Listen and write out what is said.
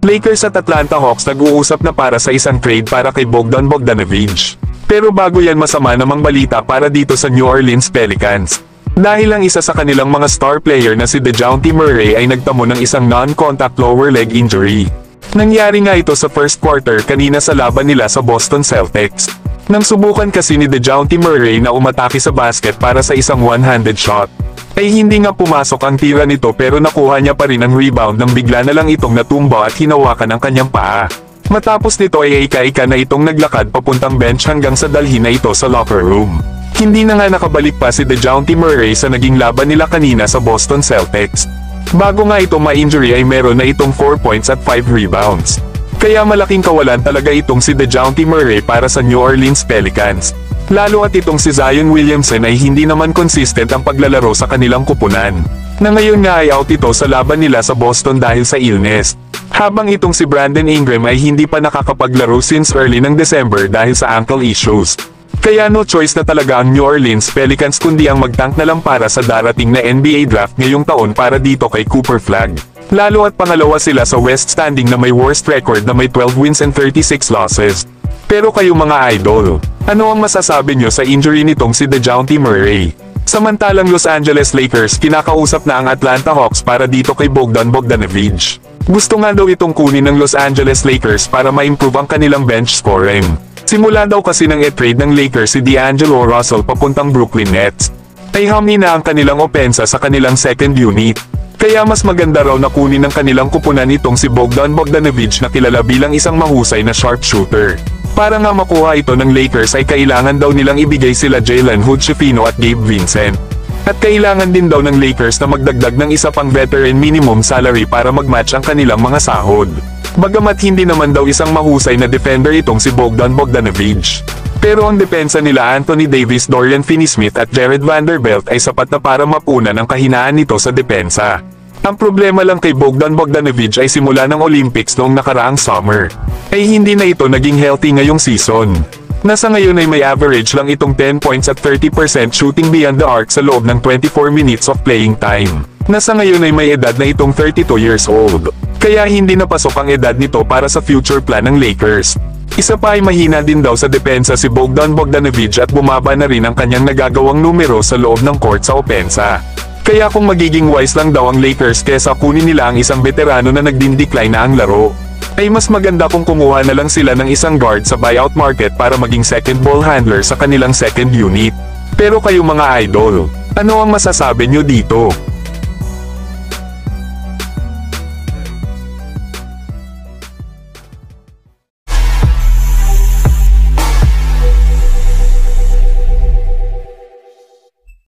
Lakers at Atlanta Hawks nag-uusap na para sa isang trade para kay Bogdan Bogdanovic. Pero bago yan, masama namang balita para dito sa New Orleans Pelicans. Dahil ang isa sa kanilang mga star player na si DeJounte Murray ay nagtamo ng isang non-contact lower leg injury. Nangyari nga ito sa first quarter kanina sa laban nila sa Boston Celtics. Nang subukan kasi ni DeJounte Murray na umatake sa basket para sa isang one-handed shot, ay hindi nga pumasok ang tira nito pero nakuha niya pa rin ang rebound nang bigla na lang itong natumba at hinawakan ang kanyang paa. Matapos nito ay ika-ika na itong naglakad papuntang bench hanggang sa dalhin na ito sa locker room. Hindi na nga nakabalik pa si DeJounte Murray sa naging laban nila kanina sa Boston Celtics. Bago nga ito ma-injury ay meron na itong 4 points at 5 rebounds. Kaya malaking kawalan talaga itong si DeJounte Murray para sa New Orleans Pelicans. Lalo at itong si Zion Williamson ay hindi naman consistent ang paglalaro sa kanilang kupunan. Na ngayon nga ay out ito sa laban nila sa Boston dahil sa illness. Habang itong si Brandon Ingram ay hindi pa nakakapaglaro since early ng December dahil sa ankle issues. Kaya no choice na talaga ang New Orleans Pelicans kundi ang magtank na lang para sa darating na NBA draft ngayong taon para dito kay Cooper Flagg. Lalo at pangalawa sila sa West standing na may worst record na may 12 wins and 36 losses. Pero kayo mga idol, ano ang masasabi nyo sa injury nitong si DeJounte Murray? Samantalang Los Angeles Lakers kinakausap na ang Atlanta Hawks para dito kay Bogdan Bogdanovic. Gusto nga daw itong kunin ng Los Angeles Lakers para ma-improve ang kanilang bench scoring. Simula daw kasi nang i-trade ng Lakers si D'Angelo Russell papuntang Brooklyn Nets, ay hami na ang kanilang opensa sa kanilang second unit. Kaya mas maganda raw na kunin ng kanilang kupunan itong si Bogdan Bogdanovic na kilala bilang isang mahusay na sharpshooter. Para nga makuha ito ng Lakers ay kailangan daw nilang ibigay sila Jalen Hood-Schifino at Gabe Vincent. At kailangan din daw ng Lakers na magdagdag ng isa pang veteran minimum salary para mag-match ang kanilang mga sahod. Bagamat hindi naman daw isang mahusay na defender itong si Bogdan Bogdanovic. Pero ang depensa nila Anthony Davis, Dorian Finney-Smith at Jared Vanderbilt ay sapat na para mapunan ang kahinaan nito sa depensa. Ang problema lang kay Bogdan Bogdanovic ay simula ng Olympics noong nakaraang summer, ay hindi na ito naging healthy ngayong season. Nasa ngayon ay may average lang itong 10 points at 30% shooting beyond the arc sa loob ng 24 minutes of playing time. Nasa ngayon ay may edad na itong 32 years old. Kaya hindi napasok ang edad nito para sa future plan ng Lakers. Isa pa ay mahina din daw sa depensa si Bogdan Bogdanovic at bumaba na rin ang kanyang nagagawang numero sa loob ng court sa opensa. Kaya kung magiging wise lang daw ang Lakers kesa kunin nila ang isang veterano na nagdin-decline na ang laro, ay mas maganda kung kumuha na lang sila ng isang guard sa buyout market para maging second ball handler sa kanilang second unit. Pero kayo mga idol, ano ang masasabi nyo dito?